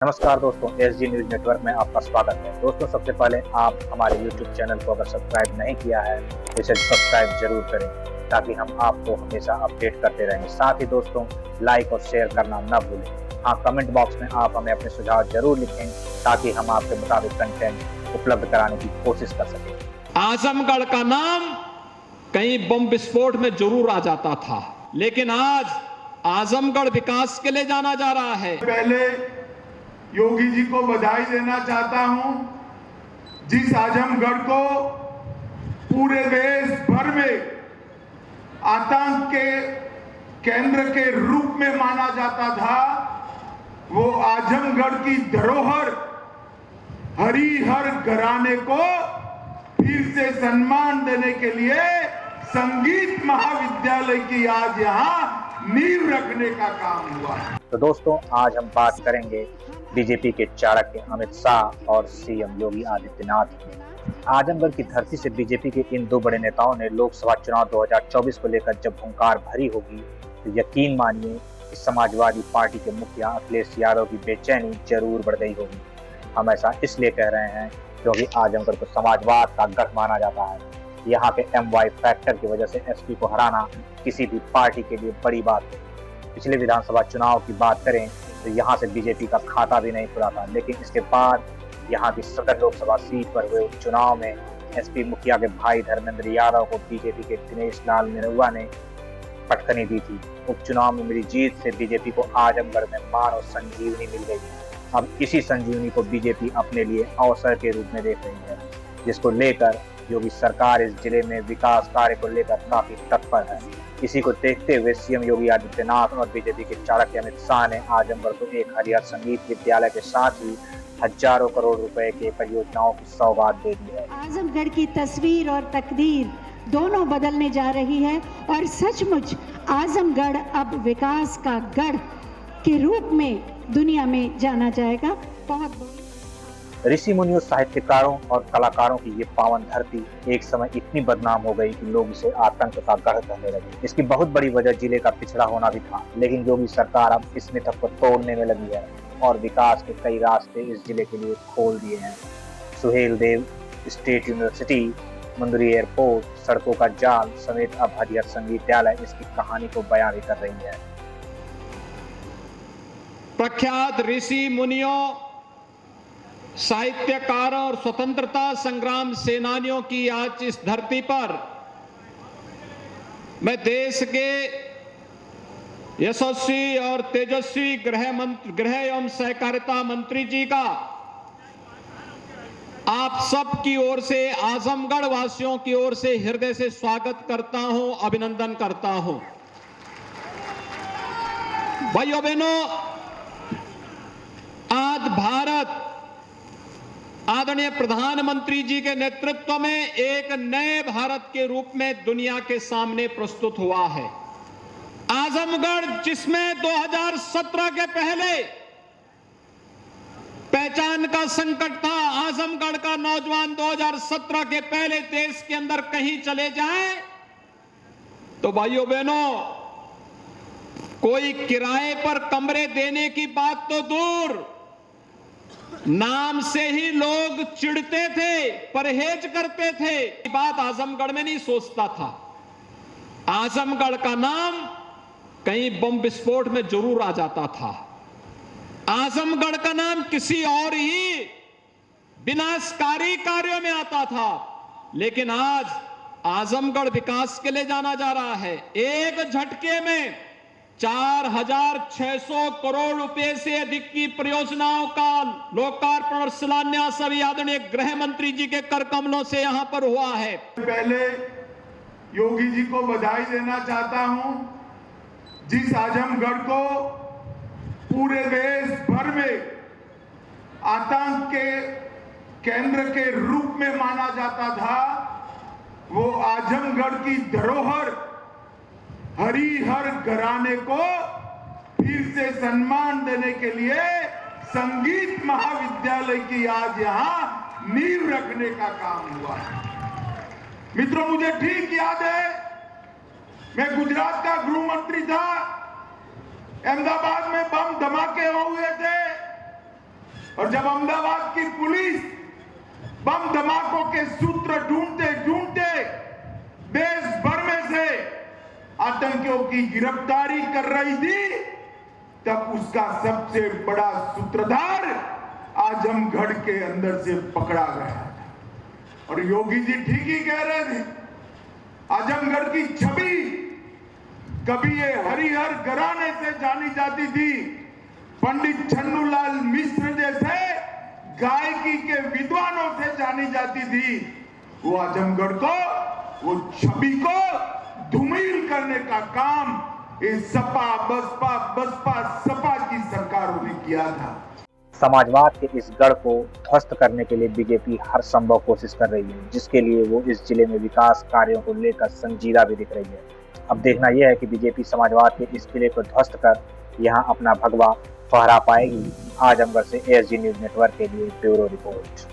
नमस्कार दोस्तों, SG news network में आपका स्वागत है। दोस्तों, सबसे पहले आप हमारे यूट्यूब चैनल को अगर सब्सक्राइब नहीं किया है तो इसे सब्सक्राइब जरूर करें ताकि हम आपको हमेशा अपडेट करते रहें। साथ ही दोस्तों, लाइक और शेयर करना न भूलें। हाँ, कमेंट बॉक्स में आप हमें अपने सुझाव जरूर लिखें ताकि हम आपके मुताबिक कंटेंट उपलब्ध कराने की कोशिश कर सकें। आजमगढ़ का नाम कहीं बम विस्फोट में जरूर आ जाता था, लेकिन आज आजमगढ़ विकास के लिए जाना जा रहा है। पहले योगी जी को बधाई देना चाहता हूं, जिस आजमगढ़ को पूरे देश भर में आतंक के केंद्र के रूप में माना जाता था, वो आजमगढ़ की धरोहर हरिहर घराने को फिर से सम्मान देने के लिए संगीत महाविद्यालय की आज यहाँ नींव रखने का काम हुआ। तो दोस्तों, आज हम बात करेंगे बीजेपी के चाणक्य अमित शाह और सीएम योगी आदित्यनाथ की। आजमगढ़ की धरती से बीजेपी के इन दो बड़े नेताओं ने लोकसभा चुनाव 2024 को लेकर जब हुंकार भरी होगी तो यकीन मानिए कि समाजवादी पार्टी के मुखिया अखिलेश यादव की बेचैनी जरूर बढ़ गई होगी। हम ऐसा इसलिए कह रहे हैं क्योंकि आजमगढ़ को समाजवाद का गढ़ माना जाता है। यहाँ के MY फैक्टर की वजह से SP को हराना किसी भी पार्टी के लिए बड़ी बात है। पिछले विधानसभा चुनाव की बात करें तो यहाँ से बीजेपी का खाता भी नहीं खुला था, लेकिन इसके बाद यहाँ की सदर लोकसभा सीट पर हुए उपचुनाव में SP मुखिया के भाई धर्मेंद्र यादव को बीजेपी के दिनेश लाल निरहुआ ने पटखनी दी थी। उपचुनाव में मिली जीत से बीजेपी को आजमगढ़ में मानो संजीवनी मिल गई। अब इसी संजीवनी को बीजेपी अपने लिए अवसर के रूप में देख रही है, जिसको लेकर योगी सरकार इस जिले में विकास कार्य को लेकर काफी तत्पर है। इसी को देखते हुए सीएम योगी आदित्यनाथ और बीजेपी के चाणक्य अमित शाह ने आजमगढ़ को एक हरिहर संगीत विद्यालय के साथ ही हजारों करोड़ रुपए के परियोजनाओं की सौगात दे दी है। आजमगढ़ की तस्वीर और तकदीर दोनों बदलने जा रही है और सचमुच आजमगढ़ अब विकास का गढ़ के रूप में दुनिया में जाना जाएगा। बहुत ऋषि मुनियों, साहित्यकारों और कलाकारों की ये पावन धरती एक समय इतनी बदनाम हो गई कि लोग इसे आतंक का गढ़ कहने लगे। इसकी बहुत बड़ी वजह जिले का पिछड़ा होना भी था, लेकिन योगी सरकार अब इस मिथक को तोड़ने में लगी है और विकास के कई रास्ते इस जिले के लिए खोल दिए हैं। Suhel Dev state university, मुंद्री airport, सड़कों का जाल समेत अब हरिहर संगीतविद्यालय इसकी कहानी को बयां भी कर रही है। प्रख्यात ऋषि मुनियों, साहित्यकारों और स्वतंत्रता संग्राम सेनानियों की आज इस धरती पर मैं देश के यशस्वी और तेजस्वी गृह एवं सहकारिता मंत्री जी का आप सब की ओर से, आजमगढ़ वासियों की ओर से हृदय से स्वागत करता हूं, अभिनंदन करता हूं। भाइयों बहनों, आज भारत आदरणीय प्रधानमंत्री जी के नेतृत्व में एक नए भारत के रूप में दुनिया के सामने प्रस्तुत हुआ है। आजमगढ़, जिसमें 2017 के पहले पहचान का संकट था, आजमगढ़ का नौजवान 2017 के पहले देश के अंदर कहीं चले जाए तो भाइयों बहनों, कोई किराए पर कमरे देने की बात तो दूर, नाम से ही लोग चिढ़ते थे, परहेज करते थे। बात आजमगढ़ में नहीं सोचता था। आजमगढ़ का नाम कहीं बम विस्फोट में जरूर आ जाता था। आजमगढ़ का नाम किसी और ही विनाशकारी कार्यों में आता था, लेकिन आज आजमगढ़ विकास के लिए जाना जा रहा है। एक झटके में 4,600 करोड़ रुपए से अधिक की परियोजनाओं का लोकार्पण और शिलान्यास अभी आदरणीय गृह मंत्री जी के कर कमलों से यहां पर हुआ है। पहले योगी जी को बधाई देना चाहता हूं, जिस आजमगढ़ को पूरे देश भर में आतंक के केंद्र के रूप में माना जाता था, वो आजमगढ़ की धरोहर हरिहर घराने को फिर से सम्मान देने के लिए संगीत महाविद्यालय की आज यहाँ नींव रखने का काम हुआ। मित्रों, मुझे ठीक याद है, मैं गुजरात का गृह मंत्री था। अहमदाबाद में बम धमाके हुए थे, और जब अहमदाबाद की पुलिस बम धमाकों के सूत्र ढूंढते ढूंढते देश भर में से आतंकियों की गिरफ्तारी कर रही थी, तब उसका सबसे बड़ा सूत्रधार आजमगढ़ के अंदर से पकड़ा गया था। और योगी जी ठीक ही कह रहे थे, आजमगढ़ की छवि कभी ये हरिहर घराने से जानी जाती थी, पंडित छन्नूलाल मिश्र जैसे गायकी के विद्वानों से जानी जाती थी। वो आजमगढ़ को, वो छवि को धूमिल करने का काम ये सपा बसपा सपा की सरकारों ने किया था। समाजवाद के इस गढ़ को ध्वस्त करने के लिए बीजेपी हर संभव कोशिश कर रही है, जिसके लिए वो इस जिले में विकास कार्यों को लेकर संजीदा भी दिख रही है। अब देखना यह है कि बीजेपी समाजवाद के इस किले को ध्वस्त कर यहाँ अपना भगवा फहरा पाएगी। आजमगढ़ से ASG न्यूज नेटवर्क के लिए ब्यूरो रिपोर्ट।